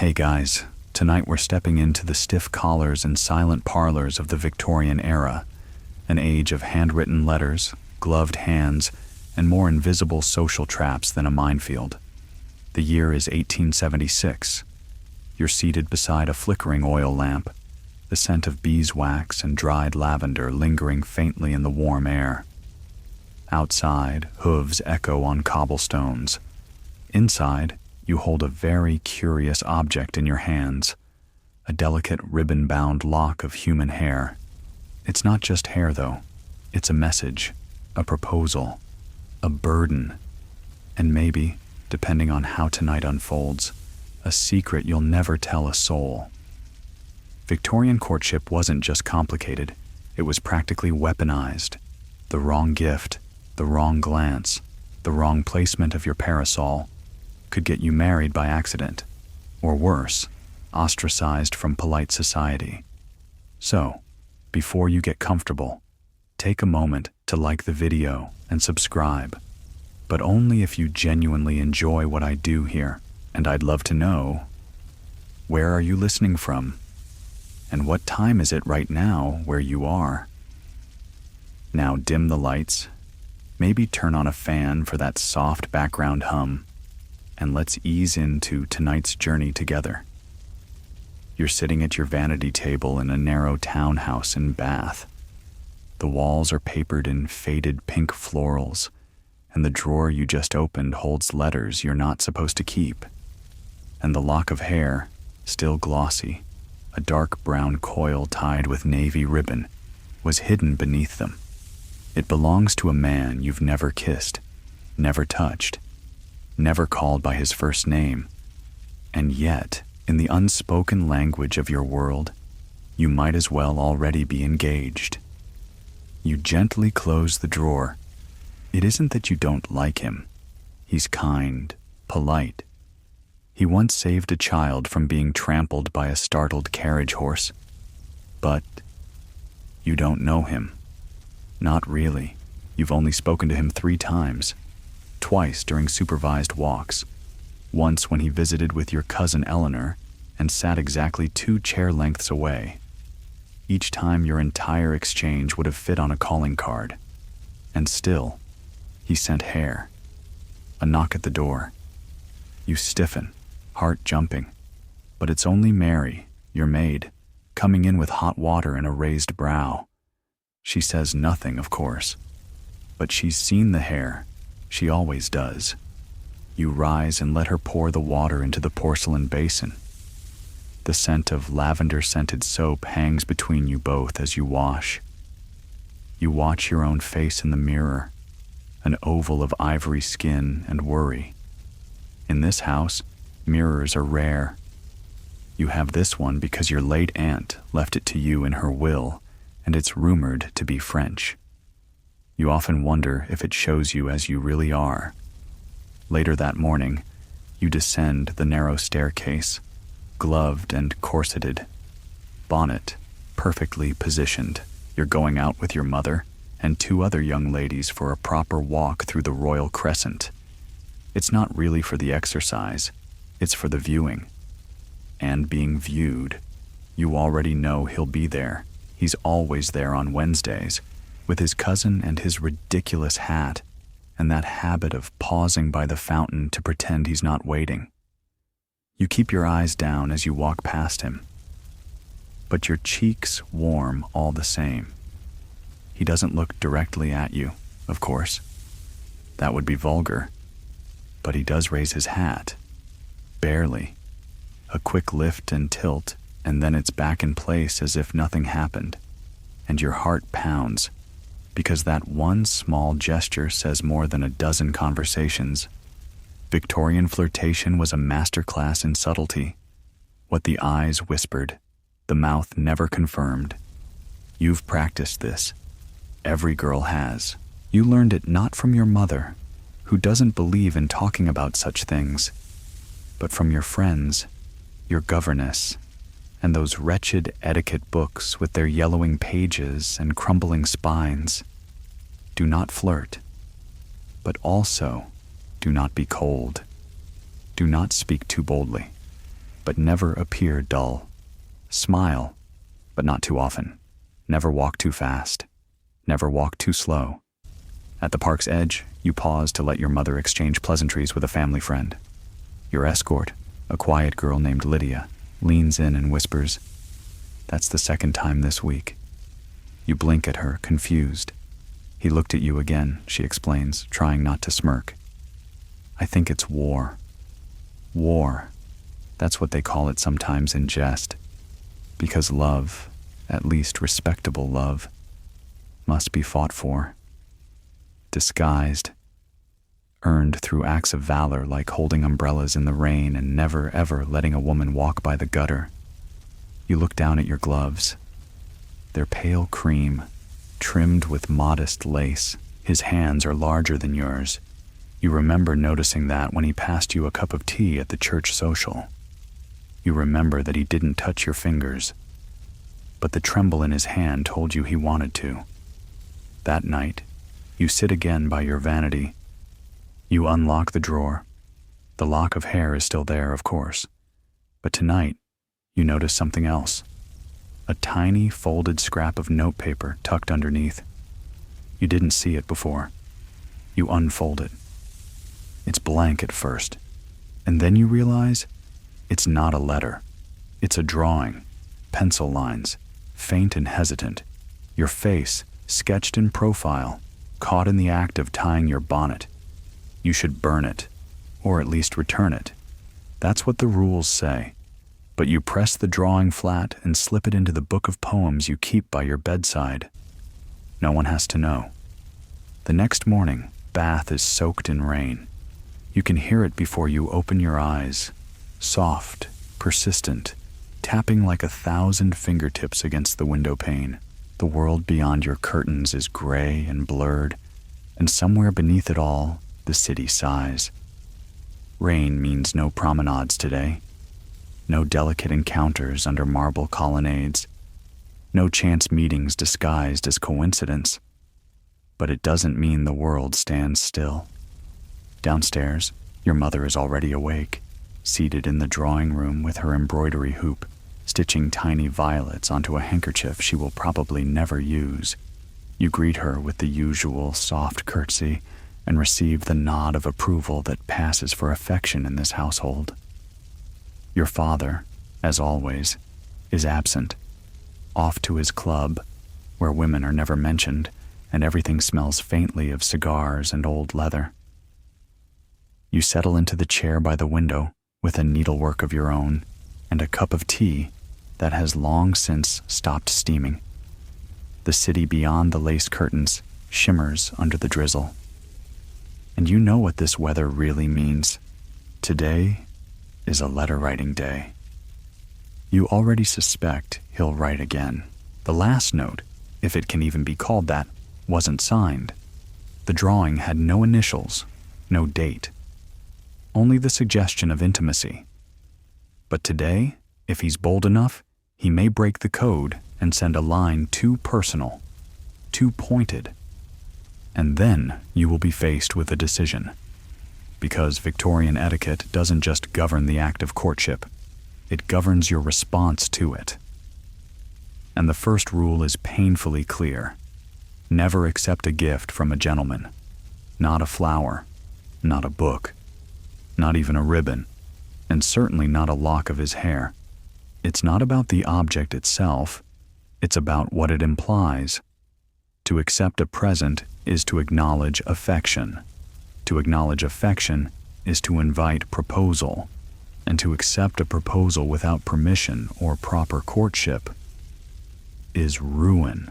Hey guys, tonight we're stepping into the stiff collars and silent parlors of the Victorian era, an age of handwritten letters, gloved hands, and more invisible social traps than a minefield. The year is 1876. You're seated beside a flickering oil lamp, the scent of beeswax and dried lavender lingering faintly in the warm air. Outside, hooves echo on cobblestones. Inside, you hold a very curious object in your hands, a delicate ribbon-bound lock of human hair. It's not just hair, though. It's a message, a proposal, a burden, and maybe, depending on how tonight unfolds, a secret you'll never tell a soul. Victorian courtship wasn't just complicated, it was practically weaponized. The wrong gift, the wrong glance, the wrong placement of your parasol could get you married by accident, or worse, ostracized from polite society. So, before you get comfortable, take a moment to like the video and subscribe, but only if you genuinely enjoy what I do here, and I'd love to know, where are you listening from? And what time is it right now where you are? Now dim the lights, maybe turn on a fan for that soft background hum, and let's ease into tonight's journey together. You're sitting at your vanity table in a narrow townhouse in Bath. The walls are papered in faded pink florals, and the drawer you just opened holds letters you're not supposed to keep. And the lock of hair, still glossy, a dark brown coil tied with navy ribbon, was hidden beneath them. It belongs to a man you've never kissed, never touched, never called by his first name, and yet, in the unspoken language of your world, you might as well already be engaged. You gently close the drawer. It isn't that you don't like him. He's kind, polite. He once saved a child from being trampled by a startled carriage horse. But you don't know him. Not really. You've only spoken to him 3 times. Twice during supervised walks, once when he visited with your cousin Eleanor and sat exactly 2 chair lengths away. Each time your entire exchange would have fit on a calling card. And still, he sent hair. A knock at the door. You stiffen, heart jumping. But it's only Mary, your maid, coming in with hot water and a raised brow. She says nothing, of course, but she's seen the hair. She always does. You rise and let her pour the water into the porcelain basin. The scent of lavender-scented soap hangs between you both as you wash. You watch your own face in the mirror, an oval of ivory skin and worry. In this house, mirrors are rare. You have this one because your late aunt left it to you in her will, and it's rumored to be French. You often wonder if it shows you as you really are. Later that morning, you descend the narrow staircase, gloved and corseted. Bonnet perfectly positioned. You're going out with your mother and 2 other young ladies for a proper walk through the Royal Crescent. It's not really for the exercise, it's for the viewing. And being viewed, you already know he'll be there. He's always there on Wednesdays, with his cousin and his ridiculous hat, and that habit of pausing by the fountain to pretend he's not waiting. You keep your eyes down as you walk past him, but your cheeks warm all the same. He doesn't look directly at you, of course. That would be vulgar. But he does raise his hat. Barely. A quick lift and tilt, and then it's back in place as if nothing happened. And your heart pounds, because that one small gesture says more than a dozen conversations. Victorian flirtation was a masterclass in subtlety. What the eyes whispered, the mouth never confirmed. You've practiced this. Every girl has. You learned it not from your mother, who doesn't believe in talking about such things, but from your friends, your governess, and those wretched etiquette books with their yellowing pages and crumbling spines. Do not flirt, but also do not be cold. Do not speak too boldly. but never appear dull. Smile, but not too often. Never walk too fast. Never walk too slow. At the park's edge, you pause to let your mother exchange pleasantries with a family friend. Your escort, a quiet girl named Lydia, leans in and whispers, "That's the second time this week." You blink at her, confused. "He looked at you again," she explains, trying not to smirk. "I think it's war." War. That's what they call it sometimes in jest. Because love, at least respectable love, must be fought for. Disguised. Earned through acts of valor like holding umbrellas in the rain and never ever letting a woman walk by the gutter. You look down at your gloves. They're pale cream, trimmed with modest lace. His hands are larger than yours. You remember noticing that when he passed you a cup of tea at the church social. You remember that he didn't touch your fingers, but the tremble in his hand told you he wanted to. That night, you sit again by your vanity. You unlock the drawer. The lock of hair is still there, of course. But tonight, you notice something else. A tiny folded scrap of notepaper tucked underneath. You didn't see it before. You unfold it. It's blank at first, and then you realize it's not a letter. It's a drawing, pencil lines, faint and hesitant, your face sketched in profile, caught in the act of tying your bonnet. You should burn it, or at least return it. That's what the rules say. But you press the drawing flat and slip it into the book of poems you keep by your bedside. No one has to know. The next morning, bath is soaked in rain. You can hear it before you open your eyes. Soft, persistent, tapping like 1,000 fingertips against the window pane. The world beyond your curtains is gray and blurred, and somewhere beneath it all, the city sighs. Rain means no promenades today. No delicate encounters under marble colonnades. No chance meetings disguised as coincidence. But it doesn't mean the world stands still. Downstairs, your mother is already awake, seated in the drawing room with her embroidery hoop, stitching tiny violets onto a handkerchief she will probably never use. You greet her with the usual soft curtsy and receive the nod of approval that passes for affection in this household. Your father, as always, is absent, off to his club, where women are never mentioned and everything smells faintly of cigars and old leather. You settle into the chair by the window with a needlework of your own and a cup of tea that has long since stopped steaming. The city beyond the lace curtains shimmers under the drizzle. And you know what this weather really means. Today is a letter-writing day. You already suspect he'll write again. The last note, if it can even be called that, wasn't signed. The drawing had no initials, no date. Only the suggestion of intimacy. But today, if he's bold enough, he may break the code and send a line too personal, too pointed. And then you will be faced with a decision. Because Victorian etiquette doesn't just govern the act of courtship, it governs your response to it. And the first rule is painfully clear. Never accept a gift from a gentleman. Not a flower, not a book, not even a ribbon, and certainly not a lock of his hair. It's not about the object itself, it's about what it implies. To accept a present is to acknowledge affection. To acknowledge affection is to invite proposal, and to accept a proposal without permission or proper courtship is ruin.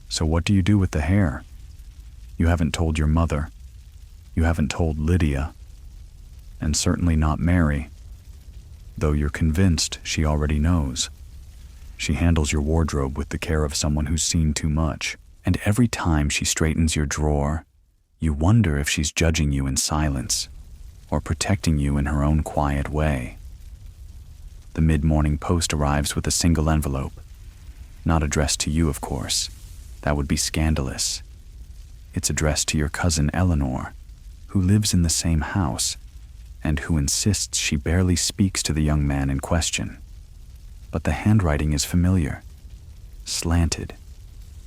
So what do you do with the hair? You haven't told your mother. You haven't told Lydia. And certainly not Mary, though you're convinced she already knows. She handles your wardrobe with the care of someone who's seen too much, and every time she straightens your drawer, you wonder if she's judging you in silence or protecting you in her own quiet way. The mid-morning post arrives with a single envelope, not addressed to you, of course. That would be scandalous. It's addressed to your cousin Eleanor, who lives in the same house, and who insists she barely speaks to the young man in question. But the handwriting is familiar, slanted,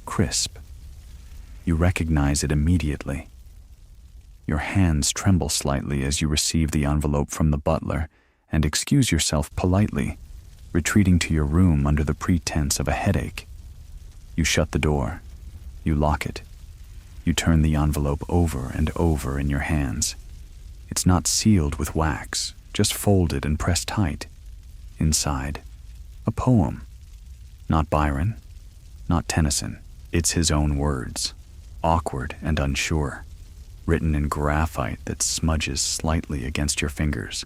crisp. You recognize it immediately. Your hands tremble slightly as you receive the envelope from the butler and excuse yourself politely, retreating to your room under the pretense of a headache. You shut the door. You lock it. You turn the envelope over and over in your hands. It's not sealed with wax, just folded and pressed tight. Inside, a poem. Not Byron, not Tennyson. It's his own words, awkward and unsure, written in graphite that smudges slightly against your fingers.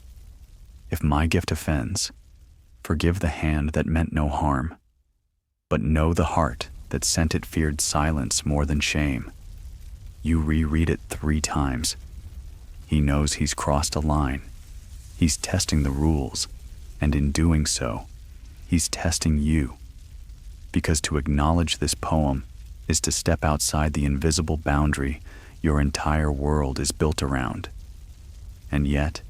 If my gift offends, forgive the hand that meant no harm, but know the heart that sent it feared silence more than shame. You reread it 3 times. He knows he's crossed a line. He's testing the rules, and in doing so, he's testing you. Because to acknowledge this poem is to step outside the invisible boundary your entire world is built around. And yet,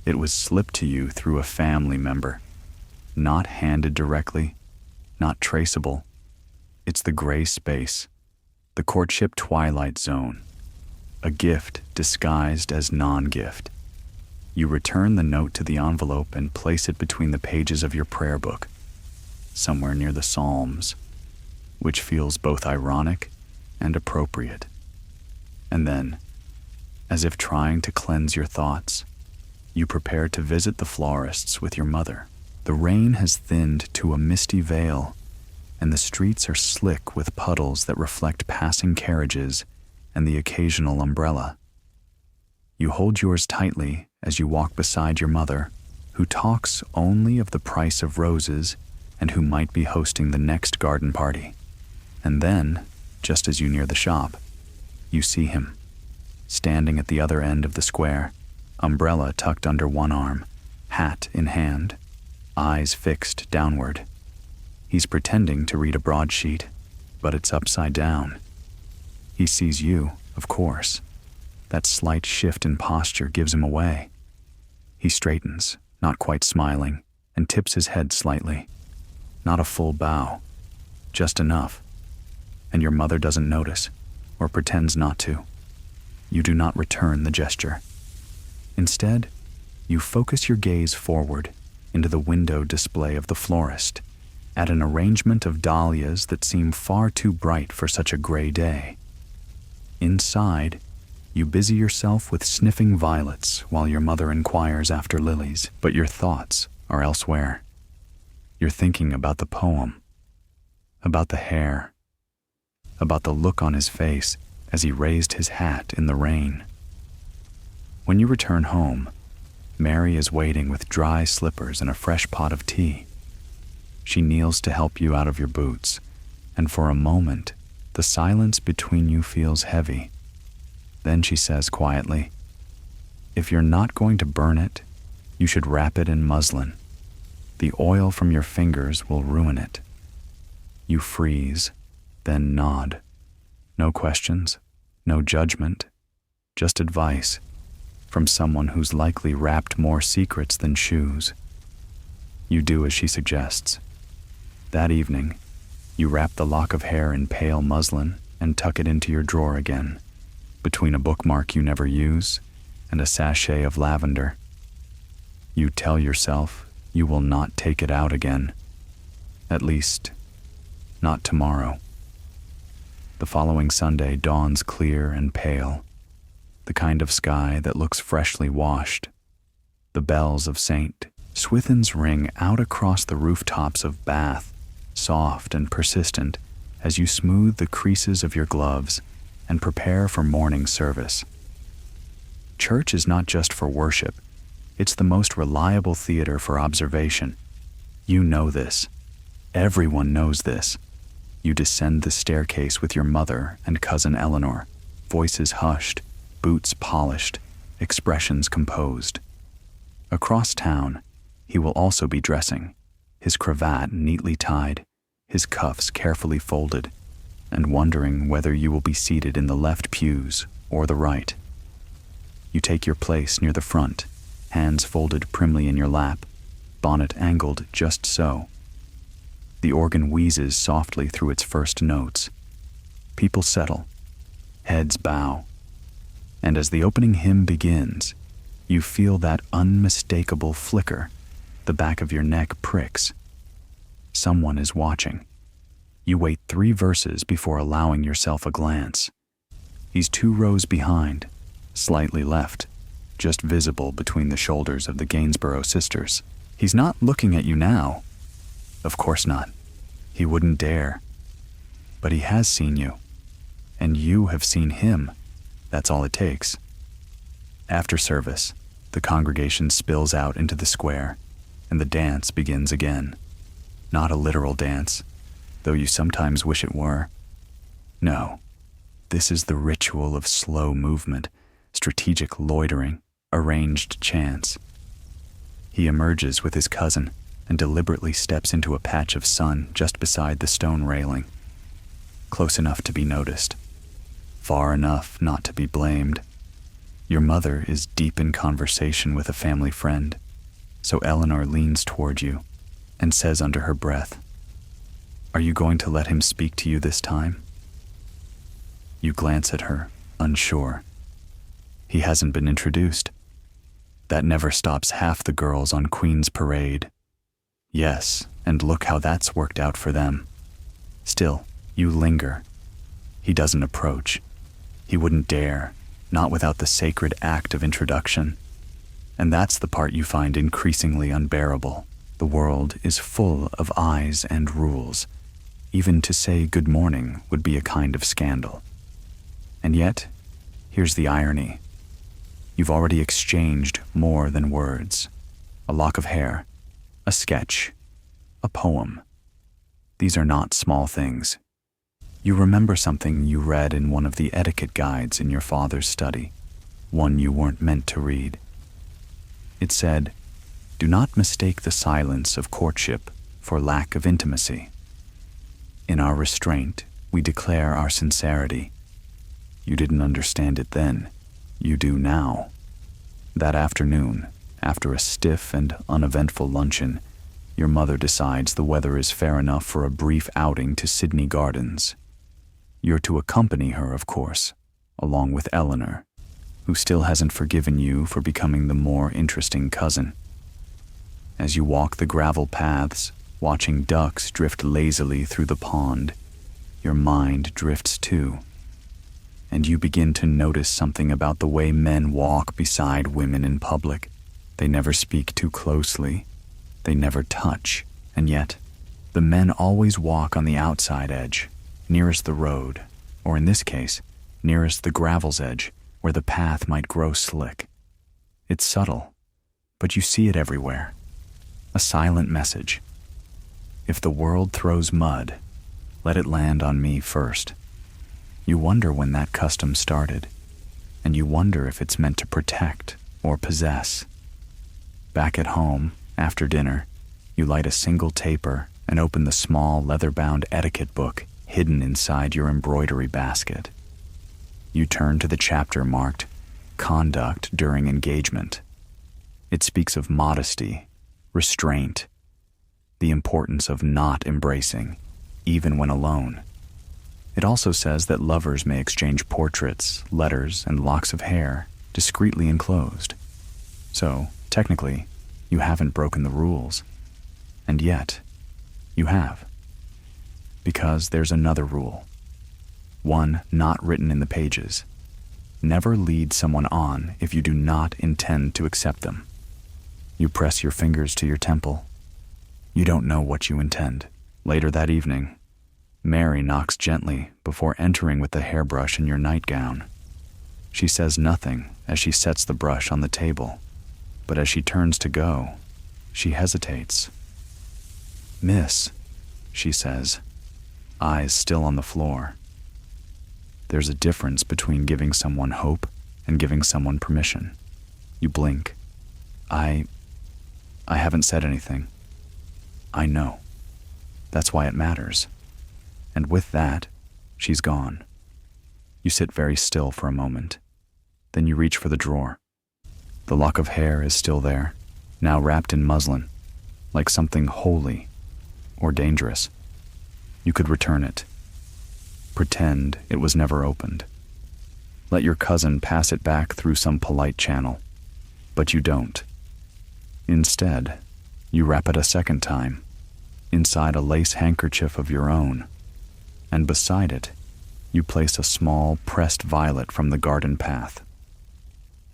it was slipped to you through a family member, not handed directly, not traceable. It's the gray space, the courtship twilight zone, a gift disguised as non-gift. You return the note to the envelope and place it between the pages of your prayer book, somewhere near the Psalms, which feels both ironic and appropriate. And then, as if trying to cleanse your thoughts, you prepare to visit the florists with your mother. The rain has thinned to a misty veil, and the streets are slick with puddles that reflect passing carriages and the occasional umbrella. You hold yours tightly as you walk beside your mother, who talks only of the price of roses and who might be hosting the next garden party. And then, just as you near the shop, you see him, standing at the other end of the square, umbrella tucked under one arm, hat in hand, eyes fixed downward. He's pretending to read a broadsheet, but it's upside down. He sees you, of course. That slight shift in posture gives him away. He straightens, not quite smiling, and tips his head slightly. Not a full bow, just enough. And your mother doesn't notice, or pretends not to. You do not return the gesture. Instead, you focus your gaze forward into the window display of the florist, at an arrangement of dahlias that seem far too bright for such a gray day. Inside, you busy yourself with sniffing violets while your mother inquires after lilies, but your thoughts are elsewhere. You're thinking about the poem, about the hair, about the look on his face as he raised his hat in the rain. When you return home, Mary is waiting with dry slippers and a fresh pot of tea. She kneels to help you out of your boots, and for a moment, the silence between you feels heavy. Then she says quietly, "If you're not going to burn it, you should wrap it in muslin. The oil from your fingers will ruin it." You freeze, then nod. No questions, no judgment, just advice from someone who's likely wrapped more secrets than shoes. You do as she suggests. That evening, you wrap the lock of hair in pale muslin and tuck it into your drawer again, between a bookmark you never use and a sachet of lavender. You tell yourself you will not take it out again. At least, not tomorrow. The following Sunday dawns clear and pale, the kind of sky that looks freshly washed. The bells of St. Swithin's ring out across the rooftops of Bath, soft and persistent, as you smooth the creases of your gloves and prepare for morning service. Church is not just for worship, it's the most reliable theater for observation. You know this. Everyone knows this. You descend the staircase with your mother and cousin Eleanor, voices hushed, boots polished, expressions composed. Across town, he will also be dressing, his cravat neatly tied, his cuffs carefully folded, and wondering whether you will be seated in the left pews or the right. You take your place near the front, hands folded primly in your lap, bonnet angled just so. The organ wheezes softly through its first notes. People settle, heads bow, and as the opening hymn begins, you feel that unmistakable flicker. The back of your neck pricks. Someone is watching. You wait 3 verses before allowing yourself a glance. He's 2 rows behind, slightly left, just visible between the shoulders of the Gainsborough sisters. He's not looking at you now. Of course not. He wouldn't dare. But he has seen you. And you have seen him. That's all it takes. After service, the congregation spills out into the square, and the dance begins again. Not a literal dance, though you sometimes wish it were. No, this is the ritual of slow movement, strategic loitering, arranged chance. He emerges with his cousin and deliberately steps into a patch of sun just beside the stone railing. Close enough to be noticed, far enough not to be blamed. Your mother is deep in conversation with a family friend, so Eleanor leans toward you and says under her breath, "Are you going to let him speak to you this time?" You glance at her, unsure. He hasn't been introduced. That never stops half the girls on Queen's Parade. Yes, and look how that's worked out for them. Still, you linger. He doesn't approach. He wouldn't dare, not without the sacred act of introduction. And that's the part you find increasingly unbearable. The world is full of eyes and rules. Even to say good morning would be a kind of scandal. And yet, here's the irony. You've already exchanged more than words. A lock of hair, a sketch, a poem. These are not small things. You remember something you read in one of the etiquette guides in your father's study, one you weren't meant to read. It said, "Do not mistake the silence of courtship for lack of intimacy. In our restraint, we declare our sincerity. You didn't understand it then. You do now." That afternoon, after a stiff and uneventful luncheon, your mother decides the weather is fair enough for a brief outing to Sydney Gardens. You're to accompany her, of course, along with Eleanor, who still hasn't forgiven you for becoming the more interesting cousin. As you walk the gravel paths, watching ducks drift lazily through the pond, your mind drifts too. And you begin to notice something about the way men walk beside women in public. They never speak too closely. They never touch. And yet, the men always walk on the outside edge, nearest the road, or in this case, nearest the gravel's edge, where the path might grow slick. It's subtle, but you see it everywhere. A silent message. If the world throws mud, let it land on me first. You wonder when that custom started, and you wonder if it's meant to protect or possess. Back at home, after dinner, you light a single taper and open the small leather-bound etiquette book hidden inside your embroidery basket. You turn to the chapter marked "Conduct During Engagement." It speaks of modesty, restraint, the importance of not embracing, even when alone. It also says that lovers may exchange portraits, letters, and locks of hair, discreetly enclosed. So, technically, you haven't broken the rules. And yet, you have. Because there's another rule. One not written in the pages. Never lead someone on if you do not intend to accept them. You press your fingers to your temple. You don't know what you intend. Later that evening, Mary knocks gently before entering with the hairbrush in your nightgown. She says nothing as she sets the brush on the table, but as she turns to go, she hesitates. "Miss," she says, eyes still on the floor. There's a difference between giving someone hope and giving someone permission. You blink. I haven't said anything. I know. That's why it matters. And with that, she's gone. You sit very still for a moment. Then you reach for the drawer. The lock of hair is still there, now wrapped in muslin, like something holy or dangerous. You could return it. Pretend it was never opened. Let your cousin pass it back through some polite channel, but you don't. Instead, you wrap it a second time, inside a lace handkerchief of your own, and beside it, you place a small pressed violet from the garden path.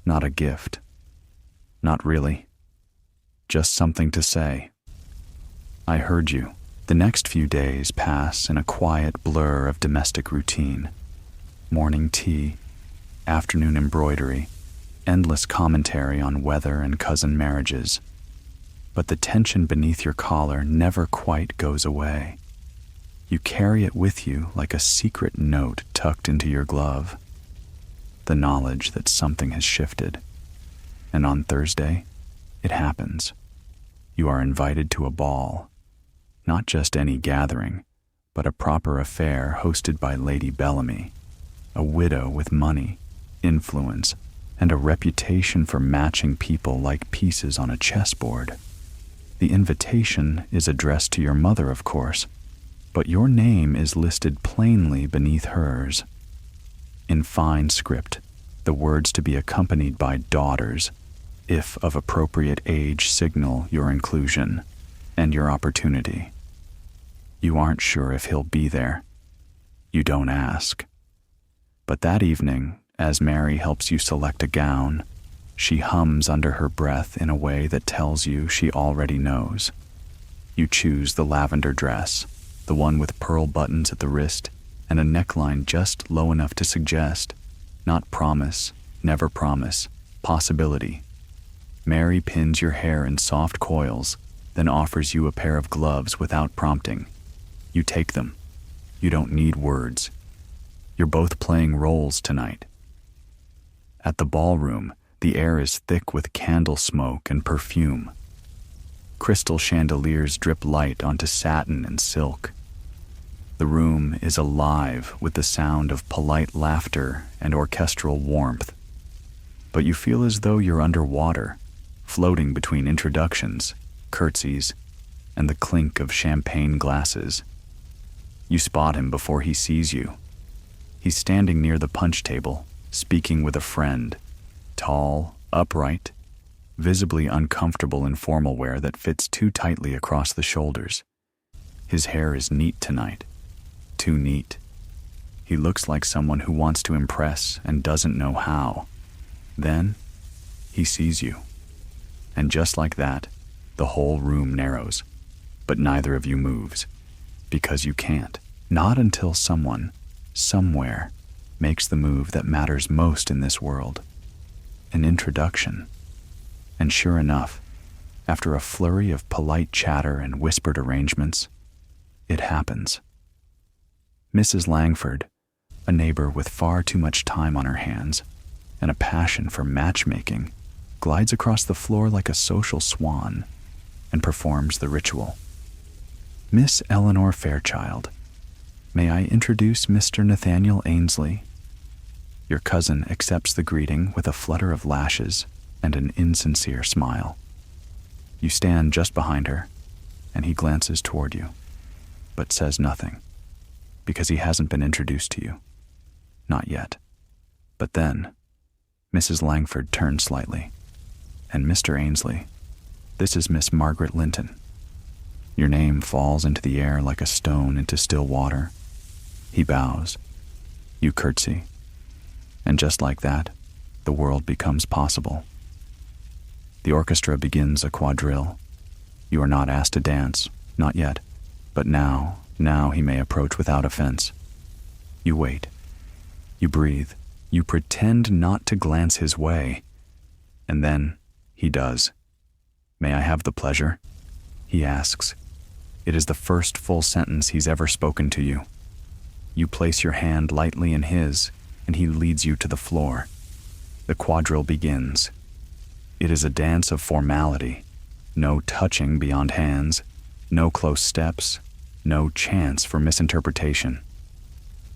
Not a gift. Not really. Just something to say. I heard you. The next few days pass in a quiet blur of domestic routine. Morning tea, afternoon embroidery, endless commentary on weather and cousin marriages. But the tension beneath your collar never quite goes away. You carry it with you like a secret note tucked into your glove. The knowledge that something has shifted. And on Thursday, it happens. You are invited to a ball. Not just any gathering, but a proper affair hosted by Lady Bellamy, a widow with money, influence, and a reputation for matching people like pieces on a chessboard. The invitation is addressed to your mother, of course, but your name is listed plainly beneath hers. In fine script, the words to be accompanied by daughters, if of appropriate age, signal your inclusion and your opportunity. You aren't sure if he'll be there. You don't ask. But that evening, as Mary helps you select a gown, she hums under her breath in a way that tells you she already knows. You choose the lavender dress, the one with pearl buttons at the wrist and a neckline just low enough to suggest, not promise, never promise, possibility. Mary pins your hair in soft coils, then offers you a pair of gloves without prompting. You take them. You don't need words. You're both playing roles tonight. At the ballroom, the air is thick with candle smoke and perfume. Crystal chandeliers drip light onto satin and silk. The room is alive with the sound of polite laughter and orchestral warmth. But you feel as though you're underwater, floating between introductions, curtsies, and the clink of champagne glasses. You spot him before he sees you. He's standing near the punch table, speaking with a friend, tall, upright, visibly uncomfortable in formal wear that fits too tightly across the shoulders. His hair is neat tonight, too neat. He looks like someone who wants to impress and doesn't know how. Then, he sees you. And just like that, the whole room narrows, but neither of you moves. Because you can't. Not until someone, somewhere, makes the move that matters most in this world. An introduction. And sure enough, after a flurry of polite chatter and whispered arrangements, it happens. Mrs. Langford, a neighbor with far too much time on her hands and a passion for matchmaking, glides across the floor like a social swan and performs the ritual. Miss Eleanor Fairchild, may I introduce Mr. Nathaniel Ainsley? Your cousin accepts the greeting with a flutter of lashes and an insincere smile. You stand just behind her, and he glances toward you, but says nothing, because he hasn't been introduced to you. Not yet. But then, Mrs. Langford turns slightly, and Mr. Ainsley, this is Miss Margaret Linton. Your name falls into the air like a stone into still water. He bows. You curtsy. And just like that, the world becomes possible. The orchestra begins a quadrille. You are not asked to dance, not yet, but now he may approach without offense. You wait. You breathe. You pretend not to glance his way. And then he does. May I have the pleasure? He asks. It is the first full sentence he's ever spoken to you. You place your hand lightly in his, and he leads you to the floor. The quadrille begins. It is a dance of formality. No touching beyond hands, no close steps, no chance for misinterpretation.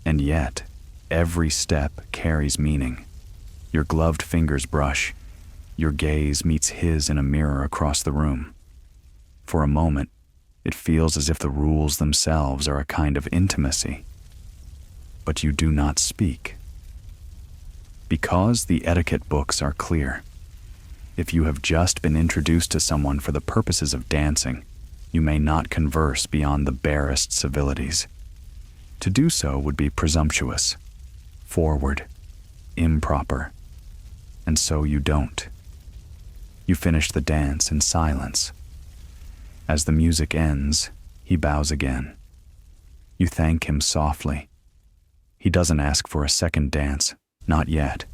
And yet, every step carries meaning. Your gloved fingers brush. Your gaze meets his in a mirror across the room. For a moment, it feels as if the rules themselves are a kind of intimacy. But you do not speak. Because the etiquette books are clear. If you have just been introduced to someone for the purposes of dancing, you may not converse beyond the barest civilities. To do so would be presumptuous, forward, improper, and so you don't. You finish the dance in silence. As the music ends, he bows again. You thank him softly. He doesn't ask for a second dance, not yet.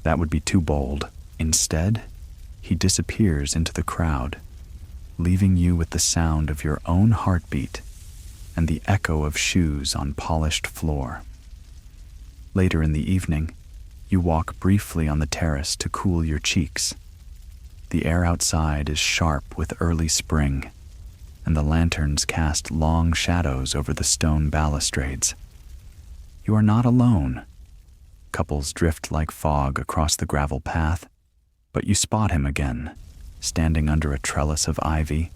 That would be too bold. Instead, he disappears into the crowd, leaving you with the sound of your own heartbeat and the echo of shoes on polished floor. Later in the evening, you walk briefly on the terrace to cool your cheeks. The air outside is sharp with early spring, and the lanterns cast long shadows over the stone balustrades. You are not alone. Couples drift like fog across the gravel path, but you spot him again, standing under a trellis of ivy,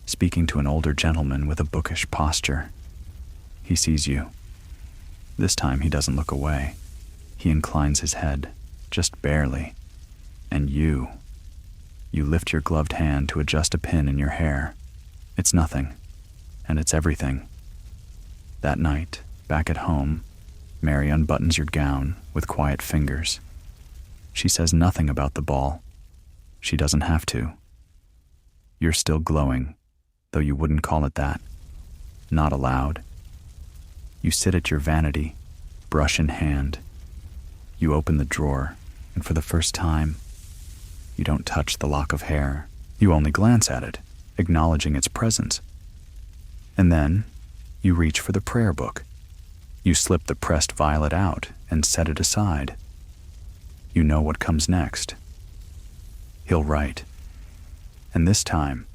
speaking to an older gentleman with a bookish posture. He sees you. This time he doesn't look away. He inclines his head, just barely, and you lift your gloved hand to adjust a pin in your hair. It's nothing, and it's everything. That night, back at home, Mary unbuttons your gown with quiet fingers. She says nothing about the ball. She doesn't have to. You're still glowing, though you wouldn't call it that. Not aloud. You sit at your vanity, brush in hand. You open the drawer, and for the first time, you don't touch the lock of hair. You only glance at it, acknowledging its presence. And then, you reach for the prayer book. You slip the pressed violet out and set it aside. You know what comes next. He'll write. And this time,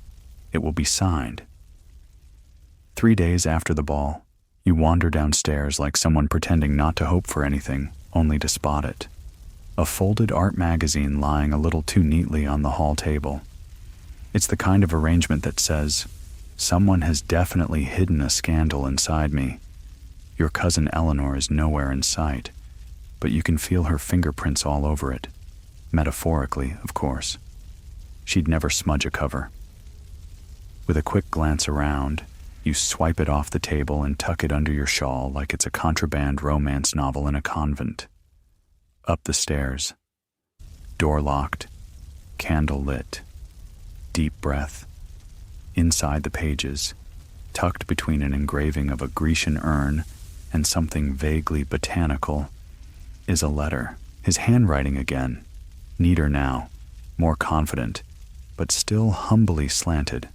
it will be signed. 3 days after the ball, you wander downstairs like someone pretending not to hope for anything, only to spot it. A folded art magazine lying a little too neatly on the hall table. It's the kind of arrangement that says, "Someone has definitely hidden a scandal inside me." Your cousin Eleanor is nowhere in sight, but you can feel her fingerprints all over it. Metaphorically, of course. She'd never smudge a cover. With a quick glance around, you swipe it off the table and tuck it under your shawl like it's a contraband romance novel in a convent. Up the stairs. Door locked. Candle lit. Deep breath. Inside the pages, tucked between an engraving of a Grecian urn and something vaguely botanical, is a letter. His handwriting again, neater now, more confident, but still humbly slanted,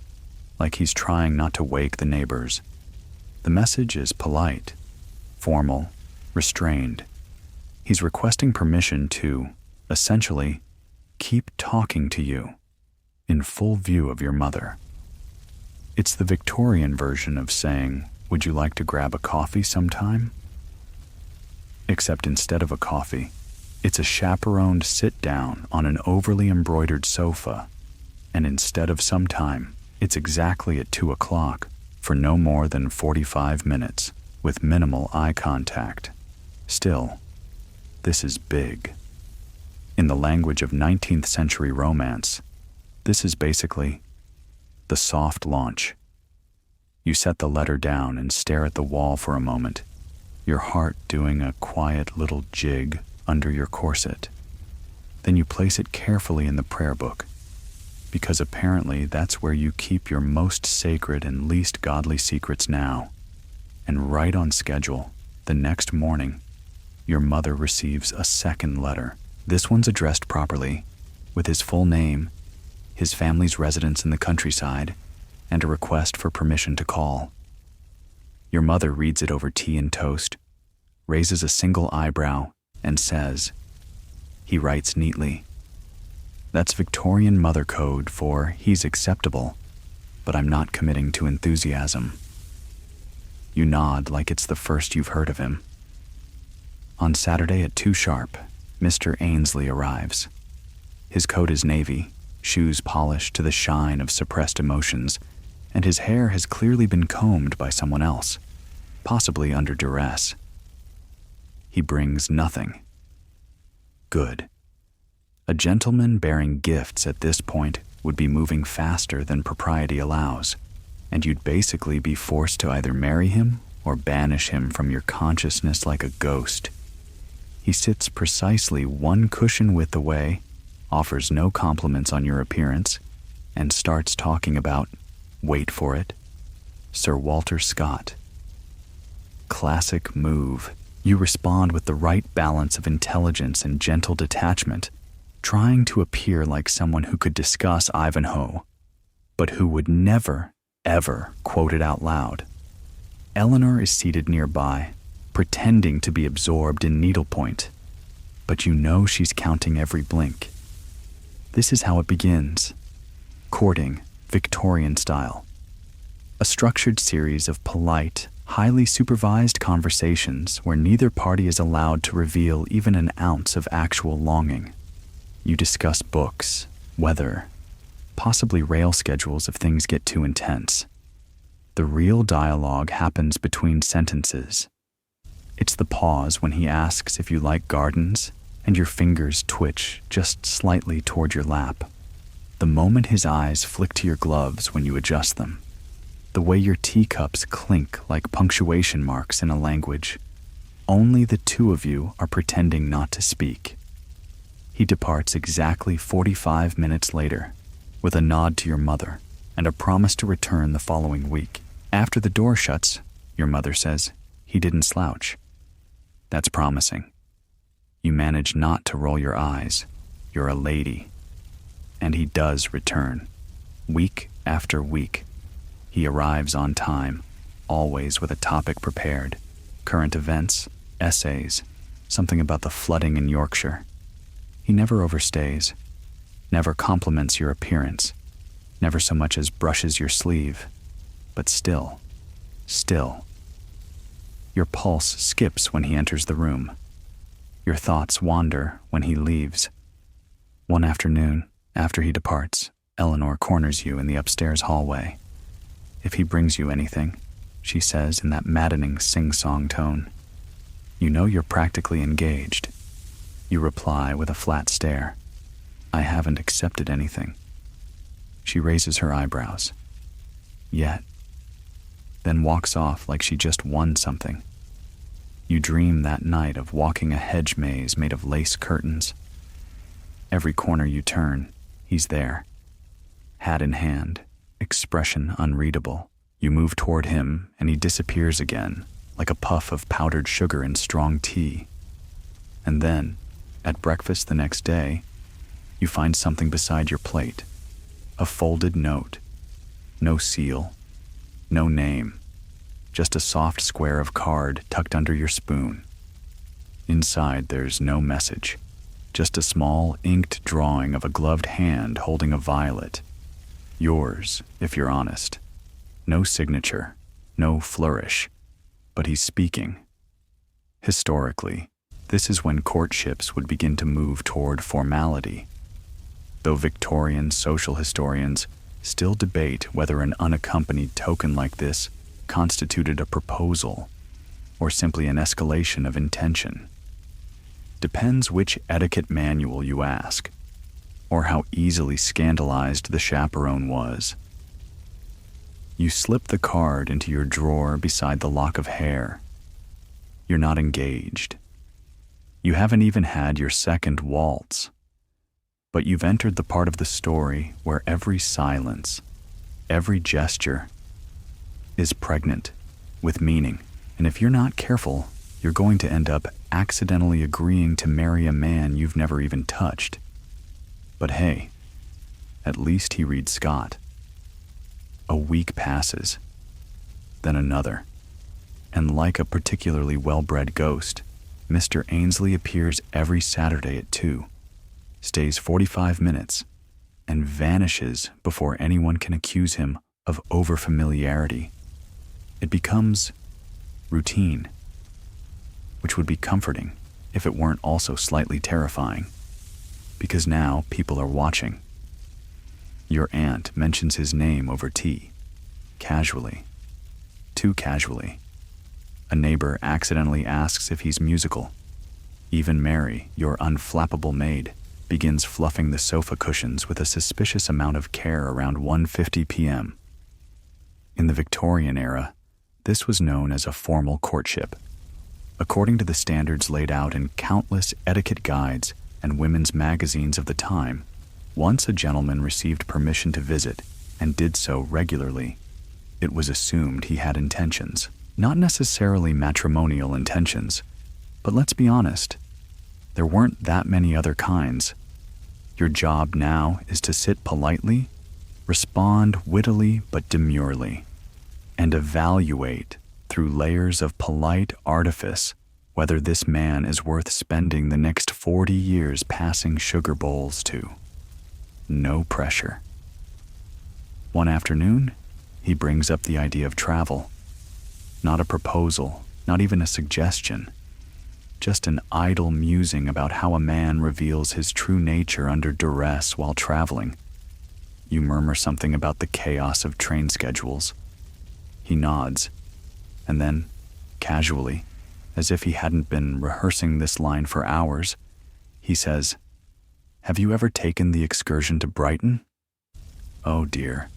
like he's trying not to wake the neighbors. The message is polite, formal, restrained. He's requesting permission to, essentially, keep talking to you, in full view of your mother. It's the Victorian version of saying, "Would you like to grab a coffee sometime?" Except instead of a coffee, it's a chaperoned sit-down on an overly embroidered sofa, and instead of sometime, it's exactly at 2 o'clock for no more than 45 minutes, with minimal eye contact. Still, this is big. In the language of 19th century romance, this is basically the soft launch. You set the letter down and stare at the wall for a moment, your heart doing a quiet little jig under your corset. Then you place it carefully in the prayer book, because apparently that's where you keep your most sacred and least godly secrets now. And right on schedule, the next morning, your mother receives a second letter. This one's addressed properly, with his full name, his family's residence in the countryside, and a request for permission to call. Your mother reads it over tea and toast, raises a single eyebrow, and says, he writes neatly, "That's Victorian mother code for he's acceptable, but I'm not committing to enthusiasm." You nod like it's the first you've heard of him. On Saturday at 2 sharp, Mr. Ainsley arrives. His coat is navy, shoes polished to the shine of suppressed emotions, and his hair has clearly been combed by someone else, possibly under duress. He brings nothing. Good. A gentleman bearing gifts at this point would be moving faster than propriety allows, and you'd basically be forced to either marry him or banish him from your consciousness like a ghost. He sits precisely one cushion width away, offers no compliments on your appearance, and starts talking about, wait for it, Sir Walter Scott. Classic move. You respond with the right balance of intelligence and gentle detachment, trying to appear like someone who could discuss Ivanhoe, but who would never, ever quote it out loud. Eleanor is seated nearby, pretending to be absorbed in needlepoint, but you know she's counting every blink. This is how it begins. Courting, Victorian style. A structured series of polite, highly supervised conversations where neither party is allowed to reveal even an ounce of actual longing. You discuss books, weather, possibly rail schedules if things get too intense. The real dialogue happens between sentences. It's the pause when he asks if you like gardens, and your fingers twitch just slightly toward your lap. The moment his eyes flick to your gloves when you adjust them. The way your teacups clink like punctuation marks in a language. Only the two of you are pretending not to speak. He departs exactly 45 minutes later, with a nod to your mother and a promise to return the following week. After the door shuts, your mother says, he didn't slouch. That's promising. You manage not to roll your eyes. You're a lady. And he does return. Week after week. He arrives on time, always with a topic prepared. Current events, essays, something about the flooding in Yorkshire. He never overstays, never compliments your appearance, never so much as brushes your sleeve. But still. Your pulse skips when he enters the room. Your thoughts wander when he leaves. One afternoon, after he departs, Eleanor corners you in the upstairs hallway. If he brings you anything, she says in that maddening sing-song tone, you know you're practically engaged. You reply with a flat stare. I haven't accepted anything. She raises her eyebrows. Yet. Then walks off like she just won something. You dream that night of walking a hedge maze made of lace curtains. Every corner you turn, he's there. Hat in hand, expression unreadable. You move toward him and he disappears again, like a puff of powdered sugar in strong tea. And then, at breakfast the next day, you find something beside your plate. A folded note. No seal. No name. Just a soft square of card tucked under your spoon. Inside there's no message. Just a small inked drawing of a gloved hand holding a violet. Yours, if you're honest. No signature. No flourish. But he's speaking. Historically, this is when courtships would begin to move toward formality. Though Victorian social historians still debate whether an unaccompanied token like this constituted a proposal or simply an escalation of intention. Depends which etiquette manual you ask, or how easily scandalized the chaperone was. You slip the card into your drawer beside the lock of hair. You're not engaged. You haven't even had your second waltz. But you've entered the part of the story where every silence, every gesture, is pregnant with meaning. And if you're not careful, you're going to end up accidentally agreeing to marry a man you've never even touched. But hey, at least he reads Scott. A week passes, then another. And like a particularly well-bred ghost, Mr. Ainsley appears every Saturday at 2. Stays 45 minutes, and vanishes before anyone can accuse him of overfamiliarity. It becomes routine, which would be comforting if it weren't also slightly terrifying, because now people are watching. Your aunt mentions his name over tea, casually, too casually. A neighbor accidentally asks if he's musical. Even Mary, your unflappable maid, begins fluffing the sofa cushions with a suspicious amount of care around 1:50 p.m. In the Victorian era, this was known as a formal courtship. According to the standards laid out in countless etiquette guides and women's magazines of the time, once a gentleman received permission to visit and did so regularly, it was assumed he had intentions. Not necessarily matrimonial intentions, but let's be honest, there weren't that many other kinds. Your job now is to sit politely, respond wittily but demurely, and evaluate through layers of polite artifice whether this man is worth spending the next 40 years passing sugar bowls to. No pressure. One afternoon, he brings up the idea of travel. Not a proposal, not even a suggestion. Just an idle musing about how a man reveals his true nature under duress while traveling. You murmur something about the chaos of train schedules. He nods, and then, casually, as if he hadn't been rehearsing this line for hours, he says, "Have you ever taken the excursion to Brighton?" Oh dear,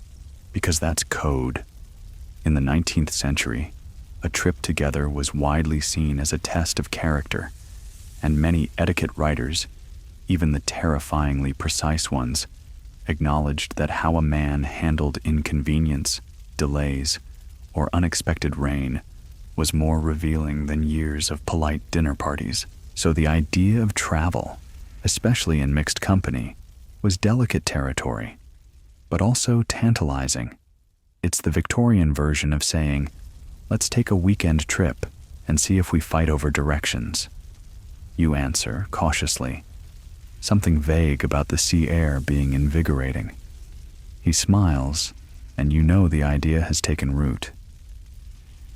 because that's code. In the 19th century, a trip together was widely seen as a test of character, and many etiquette writers, even the terrifyingly precise ones, acknowledged that how a man handled inconvenience, delays, or unexpected rain was more revealing than years of polite dinner parties. So the idea of travel, especially in mixed company, was delicate territory, but also tantalizing. It's the Victorian version of saying, "Let's take a weekend trip and see if we fight over directions." You answer cautiously, something vague about the sea air being invigorating. He smiles, and you know the idea has taken root.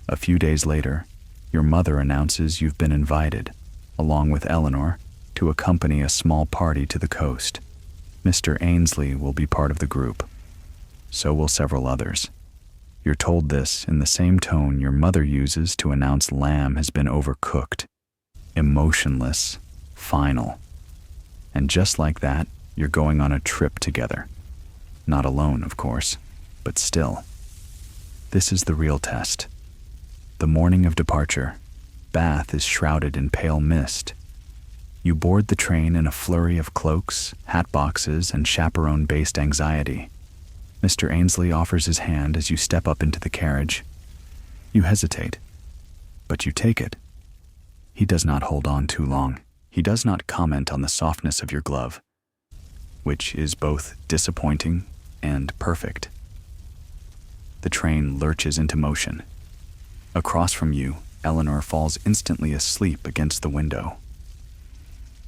A few days later, your mother announces you've been invited, along with Eleanor, to accompany a small party to the coast. Mr. Ainsley will be part of the group. So will several others. You're told this in the same tone your mother uses to announce lamb has been overcooked. Emotionless, final. And just like that, you're going on a trip together. Not alone, of course, but still. This is the real test. The morning of departure, Bath is shrouded in pale mist. You board the train in a flurry of cloaks, hat boxes, and chaperone-based anxiety. Mr. Ainsley offers his hand as you step up into the carriage. You hesitate, but you take it. He does not hold on too long. He does not comment on the softness of your glove, which is both disappointing and perfect. The train lurches into motion. Across from you, Eleanor falls instantly asleep against the window.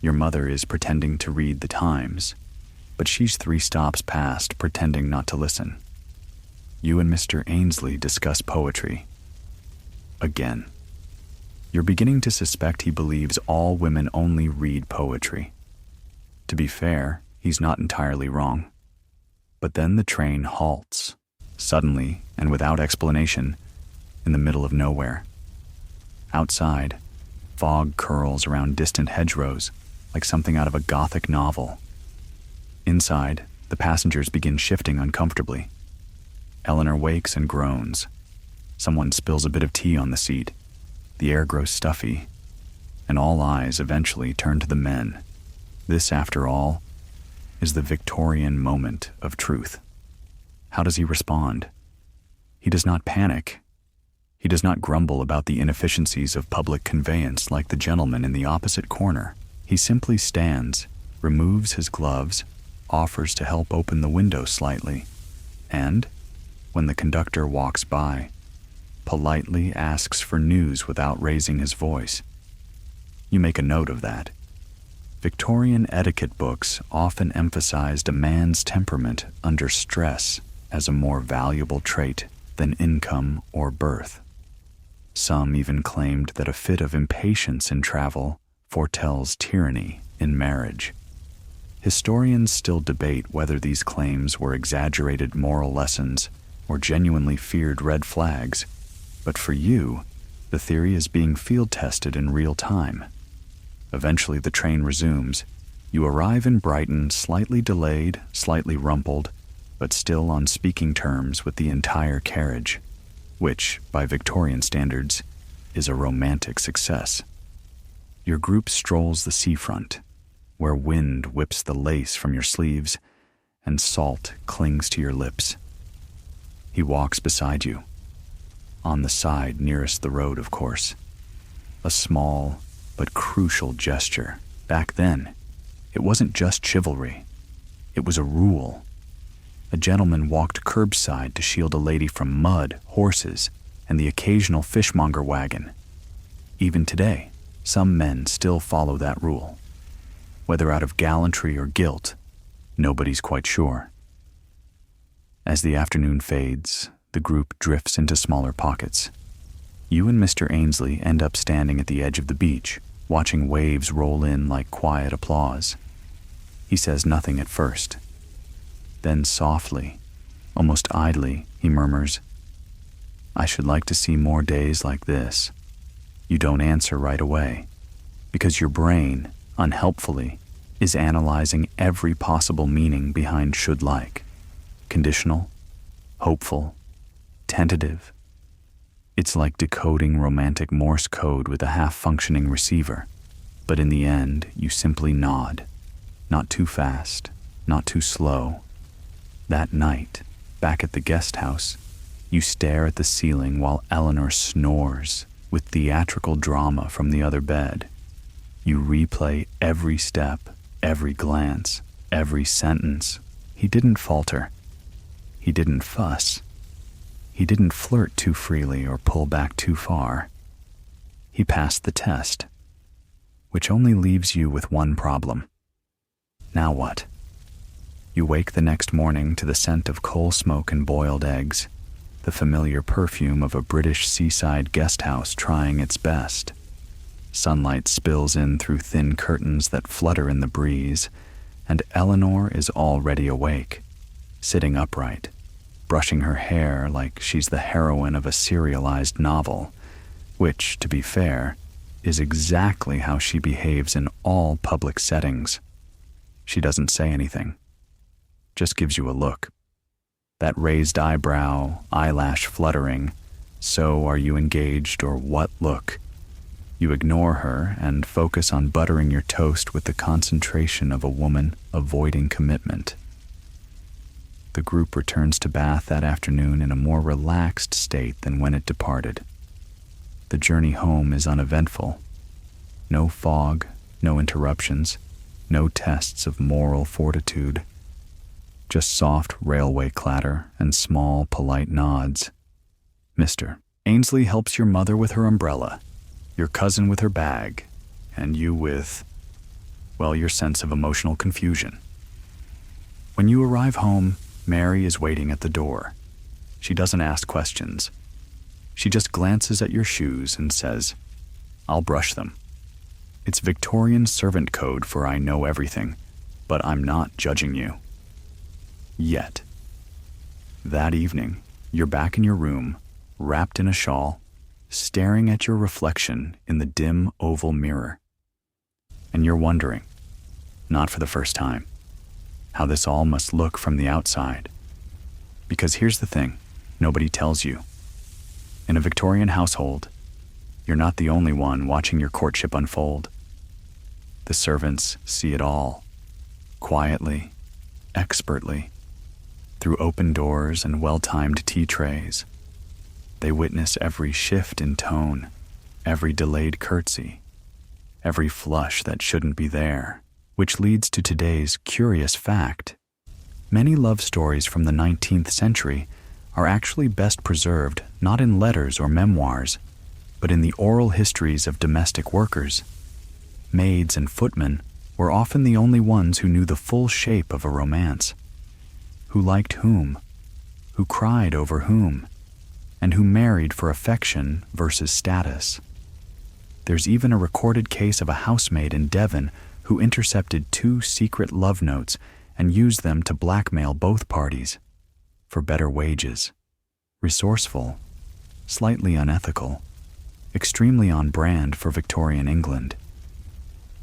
Your mother is pretending to read the Times, but she's 3 stops past pretending not to listen. You and Mr. Ainsley discuss poetry. Again. You're beginning to suspect he believes all women only read poetry. To be fair, he's not entirely wrong. But then the train halts, suddenly and without explanation, in the middle of nowhere. Outside, fog curls around distant hedgerows like something out of a Gothic novel. Inside, the passengers begin shifting uncomfortably. Eleanor wakes and groans. Someone spills a bit of tea on the seat. The air grows stuffy, and all eyes eventually turn to the men. This, after all, is the Victorian moment of truth. How does he respond? He does not panic. He does not grumble about the inefficiencies of public conveyance like the gentleman in the opposite corner. He simply stands, removes his gloves, offers to help open the window slightly, and, when the conductor walks by, politely asks for news without raising his voice. You make a note of that. Victorian etiquette books often emphasized a man's temperament under stress as a more valuable trait than income or birth. Some even claimed that a fit of impatience in travel foretells tyranny in marriage. Historians still debate whether these claims were exaggerated moral lessons or genuinely feared red flags, but for you, the theory is being field-tested in real time. Eventually the train resumes. You arrive in Brighton slightly delayed, slightly rumpled, but still on speaking terms with the entire carriage, which, by Victorian standards, is a romantic success. Your group strolls the seafront, where wind whips the lace from your sleeves and salt clings to your lips. He walks beside you, on the side nearest the road, of course. A small but crucial gesture. Back then, it wasn't just chivalry. It was a rule. A gentleman walked curbside to shield a lady from mud, horses, and the occasional fishmonger wagon. Even today, some men still follow that rule. Whether out of gallantry or guilt, nobody's quite sure. As the afternoon fades, the group drifts into smaller pockets. You and Mr. Ainsley end up standing at the edge of the beach, watching waves roll in like quiet applause. He says nothing at first. Then softly, almost idly, he murmurs, "I should like to see more days like this." You don't answer right away, because your brain, unhelpfully, is analyzing every possible meaning behind should like. Conditional, hopeful, tentative. It's like decoding romantic Morse code with a half-functioning receiver. But in the end, you simply nod. Not too fast, not too slow. That night, back at the guest house, you stare at the ceiling while Eleanor snores with theatrical drama from the other bed. You replay every step, every glance, every sentence. He didn't falter. He didn't fuss. He didn't flirt too freely or pull back too far. He passed the test, which only leaves you with one problem. Now what? You wake the next morning to the scent of coal smoke and boiled eggs, the familiar perfume of a British seaside guest house trying its best. Sunlight spills in through thin curtains that flutter in the breeze, and Eleanor is already awake, sitting upright, brushing her hair like she's the heroine of a serialized novel, which, to be fair, is exactly how she behaves in all public settings. She doesn't say anything, just gives you a look. That raised eyebrow, eyelash fluttering, so are you engaged or what look? You ignore her and focus on buttering your toast with the concentration of a woman avoiding commitment. The group returns to Bath that afternoon in a more relaxed state than when it departed. The journey home is uneventful. No fog, no interruptions, no tests of moral fortitude. Just soft railway clatter and small, polite nods. Mr. Ainsley helps your mother with her umbrella, your cousin with her bag, and you with, well, your sense of emotional confusion. When you arrive home, Mary is waiting at the door. She doesn't ask questions. She just glances at your shoes and says, "I'll brush them." It's Victorian servant code for I know everything, but I'm not judging you. Yet. That evening, you're back in your room, wrapped in a shawl, staring at your reflection in the dim oval mirror. And you're wondering, not for the first time, how this all must look from the outside. Because here's the thing, nobody tells you. In a Victorian household, you're not the only one watching your courtship unfold. The servants see it all, quietly, expertly, through open doors and well-timed tea trays. They witness every shift in tone, every delayed curtsy, every flush that shouldn't be there, which leads to today's curious fact. Many love stories from the 19th century are actually best preserved not in letters or memoirs, but in the oral histories of domestic workers. Maids and footmen were often the only ones who knew the full shape of a romance, who liked whom, who cried over whom, and who married for affection versus status. There's even a recorded case of a housemaid in Devon who who intercepted 2 secret love notes and used them to blackmail both parties. For better wages. Resourceful, slightly unethical, extremely on brand for Victorian England.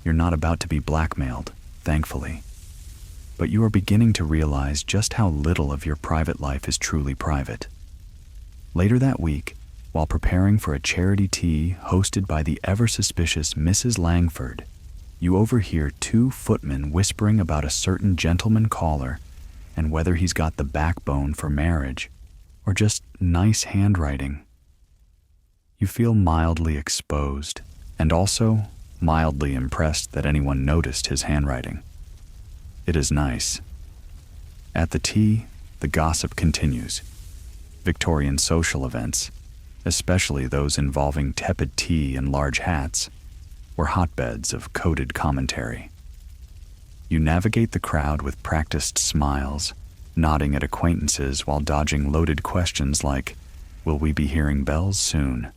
You're not about to be blackmailed, thankfully, but you are beginning to realize just how little of your private life is truly private. Later that week, while preparing for a charity tea hosted by the ever-suspicious Mrs. Langford, you overhear 2 footmen whispering about a certain gentleman caller and whether he's got the backbone for marriage or just nice handwriting. You feel mildly exposed and also mildly impressed that anyone noticed his handwriting. It is nice. At the tea, the gossip continues. Victorian social events, especially those involving tepid tea and large hats, were hotbeds of coded commentary. You navigate the crowd with practiced smiles, nodding at acquaintances while dodging loaded questions like, "Will we be hearing bells soon?"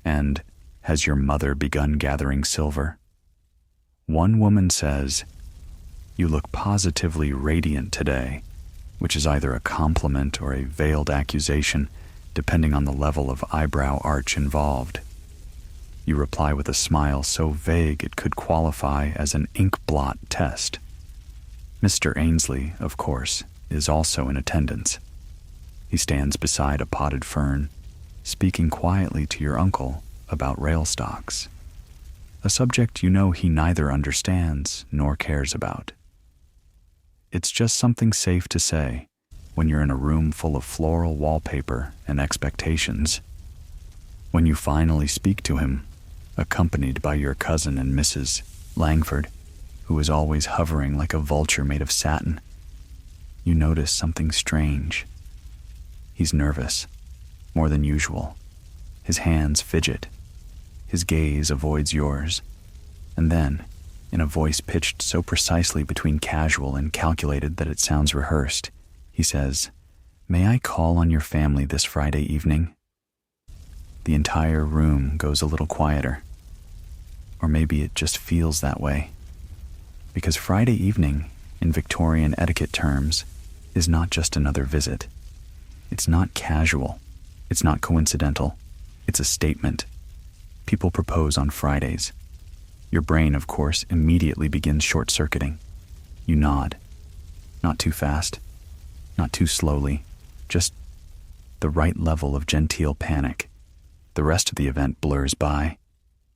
And, "Has your mother begun gathering silver?" One woman says, "You look positively radiant today," which is either a compliment or a veiled accusation, depending on the level of eyebrow arch involved. You reply with a smile so vague it could qualify as an ink blot test. Mr. Ainsley, of course, is also in attendance. He stands beside a potted fern, speaking quietly to your uncle about rail stocks, a subject you know he neither understands nor cares about. It's just something safe to say when you're in a room full of floral wallpaper and expectations. When you finally speak to him, accompanied by your cousin and Mrs. Langford, who is always hovering like a vulture made of satin, you notice something strange. He's nervous, more than usual. His hands fidget. His gaze avoids yours. And then, in a voice pitched so precisely between casual and calculated that it sounds rehearsed, he says, "May I call on your family this Friday evening?" The entire room goes a little quieter. Or maybe it just feels that way. Because Friday evening, in Victorian etiquette terms, is not just another visit. It's not casual. It's not coincidental. It's a statement. People propose on Fridays. Your brain, of course, immediately begins short-circuiting. You nod. Not too fast. Not too slowly. Just the right level of genteel panic. The rest of the event blurs by.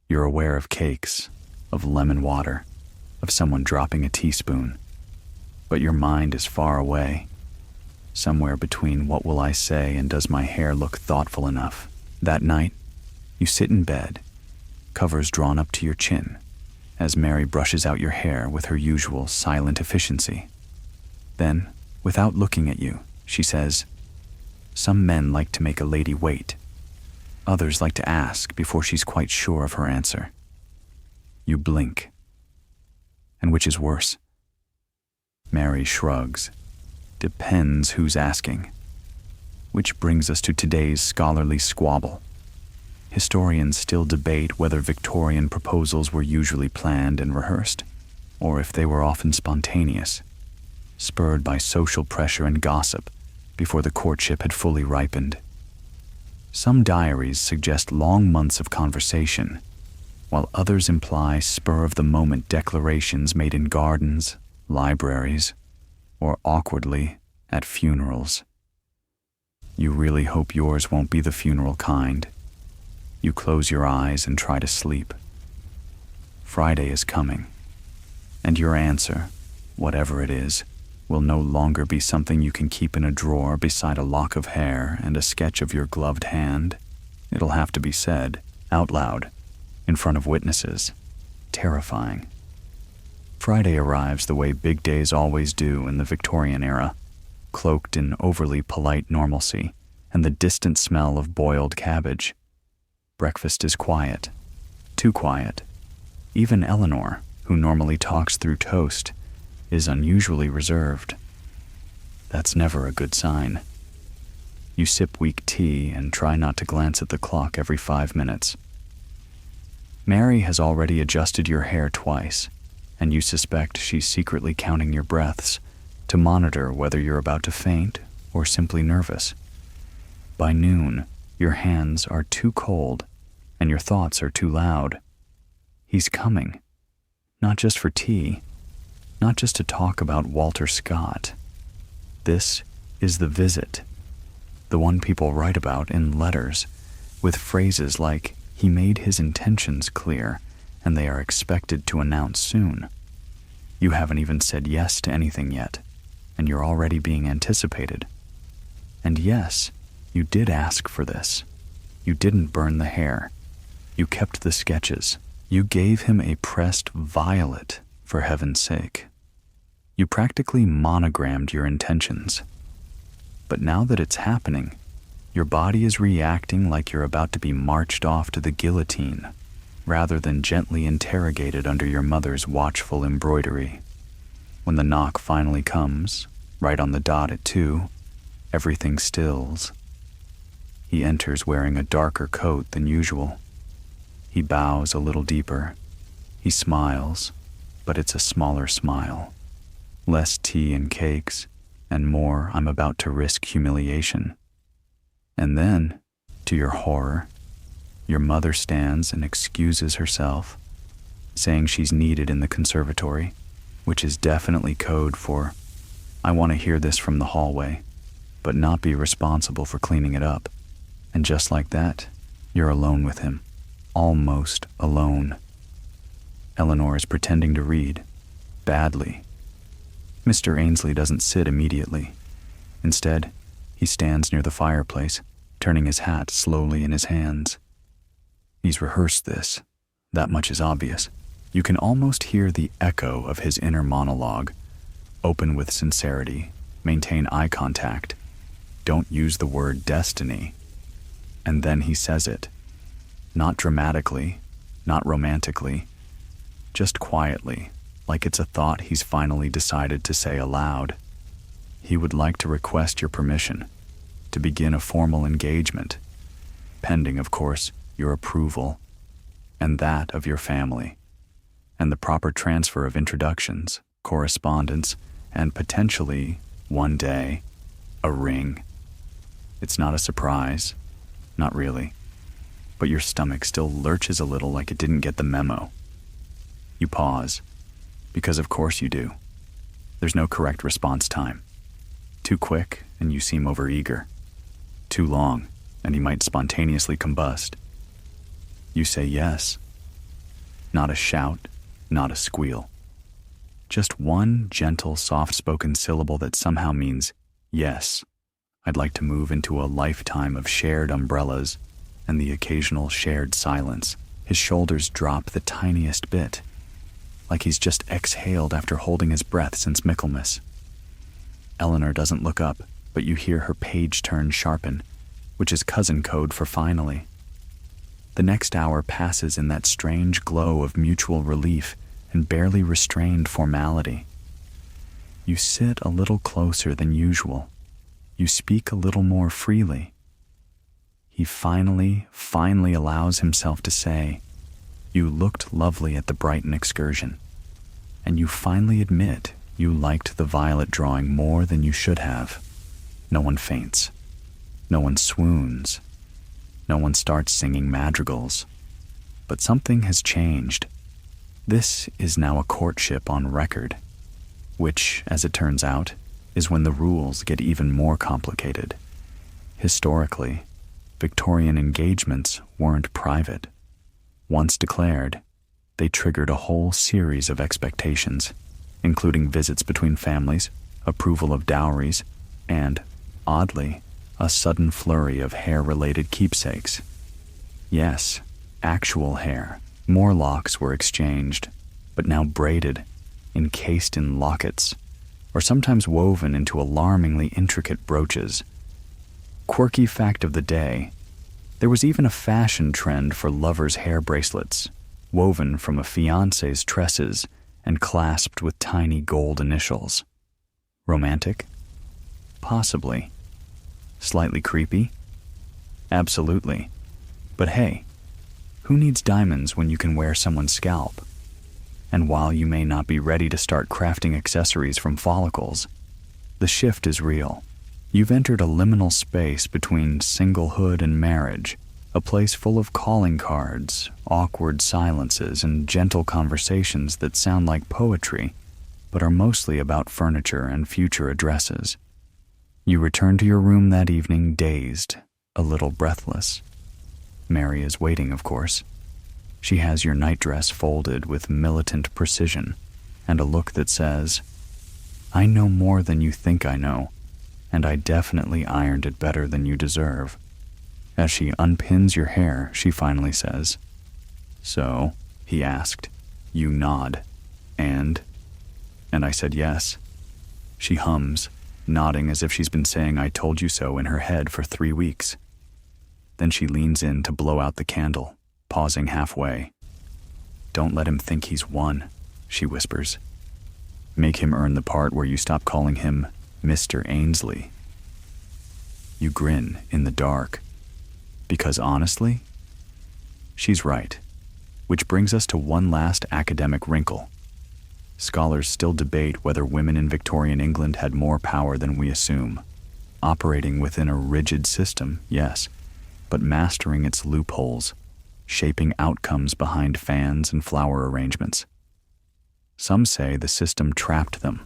You're aware of cakes, of lemon water, of someone dropping a teaspoon. But your mind is far away, somewhere between what will I say and does my hair look thoughtful enough. That night, you sit in bed, covers drawn up to your chin, as Mary brushes out your hair with her usual silent efficiency. Then, without looking at you, she says, "Some men like to make a lady wait. Others like to ask before she's quite sure of her answer." You blink. And which is worse? Mary shrugs. Depends who's asking. Which brings us to today's scholarly squabble. Historians still debate whether Victorian proposals were usually planned and rehearsed, or if they were often spontaneous, spurred by social pressure and gossip before the courtship had fully ripened. Some diaries suggest long months of conversation, while others imply spur-of-the-moment declarations made in gardens, libraries, or awkwardly at funerals. You really hope yours won't be the funeral kind. You close your eyes and try to sleep. Friday is coming, and your answer, whatever it is, will no longer be something you can keep in a drawer beside a lock of hair and a sketch of your gloved hand. It'll have to be said, out loud, in front of witnesses. Terrifying. Friday arrives the way big days always do in the Victorian era, cloaked in overly polite normalcy and the distant smell of boiled cabbage. Breakfast is quiet. Too quiet. Even Eleanor, who normally talks through toast, is unusually reserved. That's never a good sign. You sip weak tea and try not to glance at the clock every 5 minutes. Mary has already adjusted your hair twice, and you suspect she's secretly counting your breaths to monitor whether you're about to faint or simply nervous. By noon, your hands are too cold and your thoughts are too loud. He's coming, not just for tea, not just to talk about Walter Scott. This is the visit, the one people write about in letters, with phrases like, "He made his intentions clear, and they are expected to announce soon." You haven't even said yes to anything yet, and you're already being anticipated. And yes, you did ask for this. You didn't burn the hair. You kept the sketches. You gave him a pressed violet, for heaven's sake. You practically monogrammed your intentions. But now that it's happening, your body is reacting like you're about to be marched off to the guillotine, rather than gently interrogated under your mother's watchful embroidery. When the knock finally comes, right on the dot at 2, everything stills. He enters wearing a darker coat than usual. He bows a little deeper. He smiles, but it's a smaller smile. Less tea and cakes, and more I'm about to risk humiliation. And then, to your horror, your mother stands and excuses herself, saying she's needed in the conservatory, which is definitely code for, "I want to hear this from the hallway, but not be responsible for cleaning it up." And just like that, you're alone with him, almost alone. Eleanor is pretending to read, badly. Mr. Ainsley doesn't sit immediately. Instead, he stands near the fireplace, turning his hat slowly in his hands. He's rehearsed this. That much is obvious. You can almost hear the echo of his inner monologue. Open with sincerity. Maintain eye contact. Don't use the word destiny. And then he says it. Not dramatically, not romantically, just quietly, like it's a thought he's finally decided to say aloud. He would like to request your permission to begin a formal engagement, pending, of course, your approval and that of your family, and the proper transfer of introductions, correspondence, and potentially, one day, a ring. It's not a surprise, not really, but your stomach still lurches a little like it didn't get the memo. You pause, because of course you do. There's no correct response time. Too quick, and you seem overeager. Too long, and he might spontaneously combust. You say yes. Not a shout, not a squeal. Just one gentle, soft-spoken syllable that somehow means, yes, I'd like to move into a lifetime of shared umbrellas and the occasional shared silence. His shoulders drop the tiniest bit, like he's just exhaled after holding his breath since Michaelmas. Eleanor doesn't look up, but you hear her page turn sharpen, which is cousin code for finally. The next hour passes in that strange glow of mutual relief and barely restrained formality. You sit a little closer than usual. You speak a little more freely. He finally allows himself to say, "You looked lovely at the Brighton excursion." And you finally admit you liked the violet drawing more than you should have. No one faints. No one swoons. No one starts singing madrigals. But something has changed. This is now a courtship on record, which, as it turns out, is when the rules get even more complicated. Historically, Victorian engagements weren't private. Once declared, they triggered a whole series of expectations, including visits between families, approval of dowries, and, oddly, a sudden flurry of hair-related keepsakes. Yes, actual hair. More locks were exchanged, but now braided, encased in lockets, or sometimes woven into alarmingly intricate brooches. Quirky fact of the day, there was even a fashion trend for lovers' hair bracelets, woven from a fiancé's tresses and clasped with tiny gold initials. Romantic? Possibly. Slightly creepy? Absolutely. But hey, who needs diamonds when you can wear someone's scalp? And while you may not be ready to start crafting accessories from follicles, the shift is real. You've entered a liminal space between singlehood and marriage, a place full of calling cards, awkward silences, and gentle conversations that sound like poetry, but are mostly about furniture and future addresses. You return to your room that evening dazed, a little breathless. Mary is waiting, of course. She has your nightdress folded with militant precision and a look that says, "I know more than you think I know, and I definitely ironed it better than you deserve." As she unpins your hair, she finally says, "So," he asked. You nod. And I said yes. She hums, nodding as if she's been saying "I told you so" in her head for 3 weeks. Then she leans in to blow out the candle, pausing halfway. "Don't let him think he's won," she whispers. "Make him earn the part where you stop calling him Mr. Ainsley." You grin in the dark. Because honestly, she's right. Which brings us to one last academic wrinkle. Scholars still debate whether women in Victorian England had more power than we assume. Operating within a rigid system, yes, but mastering its loopholes, shaping outcomes behind fans and flower arrangements. Some say the system trapped them.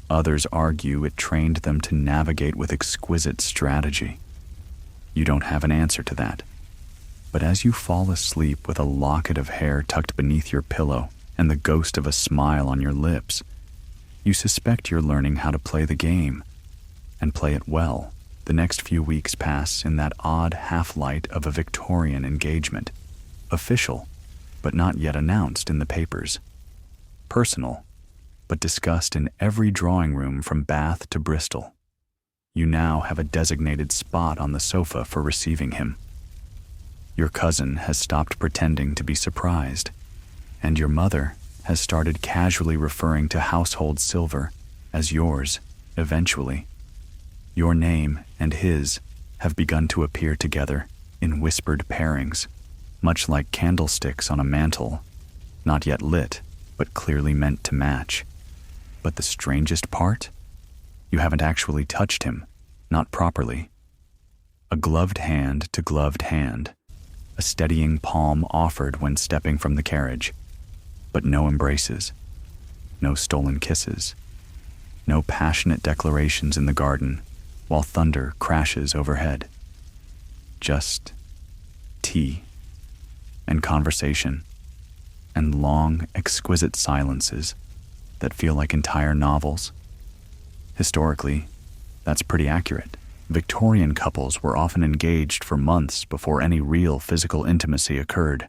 Others argue it trained them to navigate with exquisite strategy. You don't have an answer to that. But as you fall asleep with a locket of hair tucked beneath your pillow and the ghost of a smile on your lips, you suspect you're learning how to play the game, and play it well. The next few weeks pass in that odd half-light of a Victorian engagement. Official, but not yet announced in the papers. Personal, but discussed in every drawing room from Bath to Bristol. You now have a designated spot on the sofa for receiving him. Your cousin has stopped pretending to be surprised, and your mother has started casually referring to household silver as yours, eventually. Your name and his have begun to appear together in whispered pairings, much like candlesticks on a mantle, not yet lit, but clearly meant to match. But the strangest part? You haven't actually touched him, not properly. A gloved hand to gloved hand, a steadying palm offered when stepping from the carriage, but no embraces, no stolen kisses, no passionate declarations in the garden while thunder crashes overhead. Just tea and conversation and long, exquisite silences that feel like entire novels. Historically, that's pretty accurate. Victorian couples were often engaged for months before any real physical intimacy occurred.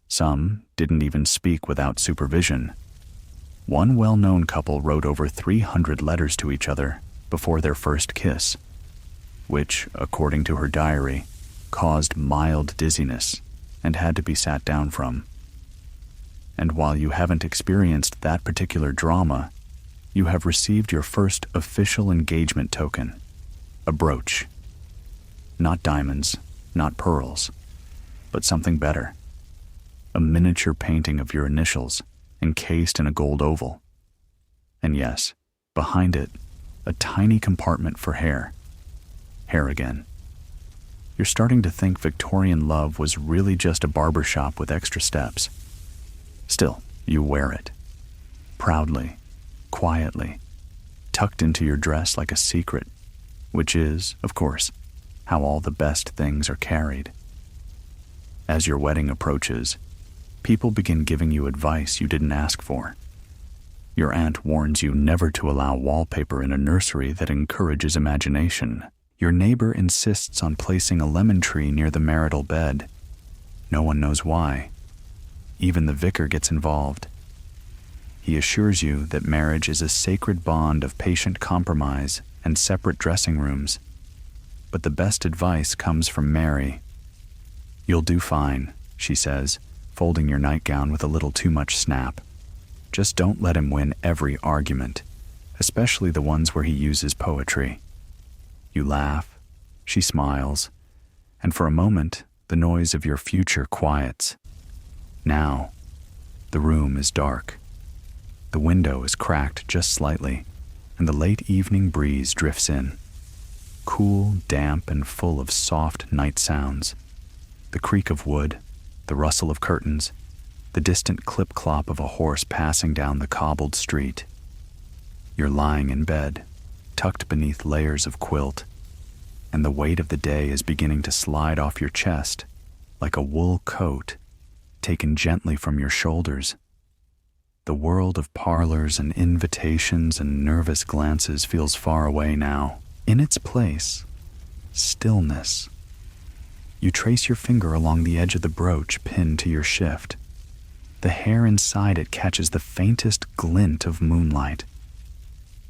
Some didn't even speak without supervision. One well-known couple wrote over 300 letters to each other before their first kiss, which, according to her diary, caused mild dizziness and had to be sat down from. And while you haven't experienced that particular drama, you have received your first official engagement token, a brooch. Not diamonds, not pearls, but something better. A miniature painting of your initials, encased in a gold oval. And yes, behind it, a tiny compartment for hair. Hair again. You're starting to think Victorian love was really just a barber shop with extra steps. Still, you wear it. Proudly, quietly, tucked into your dress like a secret, which is, of course, how all the best things are carried. As your wedding approaches, people begin giving you advice you didn't ask for. Your aunt warns you never to allow wallpaper in a nursery that encourages imagination. Your neighbor insists on placing a lemon tree near the marital bed. No one knows why. Even the vicar gets involved. He assures you that marriage is a sacred bond of patient compromise and separate dressing rooms. But the best advice comes from Mary. "You'll do fine," she says, folding your nightgown with a little too much snap. "Just don't let him win every argument, especially the ones where he uses poetry." You laugh, she smiles, and for a moment, the noise of your future quiets. Now, The room is dark. The window is cracked just slightly, and the late evening breeze drifts in. Cool, damp, and full of soft night sounds. The creak of wood, the rustle of curtains, the distant clip-clop of a horse passing down the cobbled street. You're lying in bed, tucked beneath layers of quilt, and the weight of the day is beginning to slide off your chest like a wool coat taken gently from your shoulders. The world of parlors and invitations and nervous glances feels far away now. In its place, stillness. You trace your finger along the edge of the brooch pinned to your shift. The hair inside it catches the faintest glint of moonlight.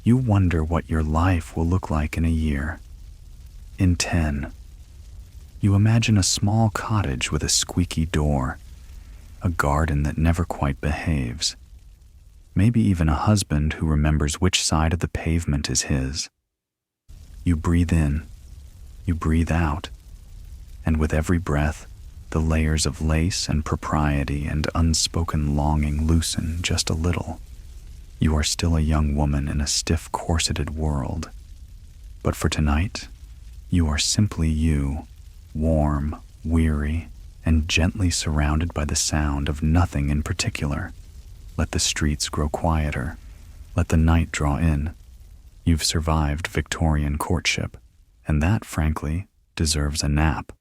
You wonder what your life will look like in a year. In 10. You imagine a small cottage with a squeaky door, a garden that never quite behaves, maybe even a husband who remembers which side of the pavement is his. You breathe in, you breathe out, and with every breath, the layers of lace and propriety and unspoken longing loosen just a little. You are still a young woman in a stiff corseted world. But for tonight, you are simply you, warm, weary, and gently surrounded by the sound of nothing in particular. Let the streets grow quieter. Let the night draw in. You've survived Victorian courtship, and that, frankly, deserves a nap.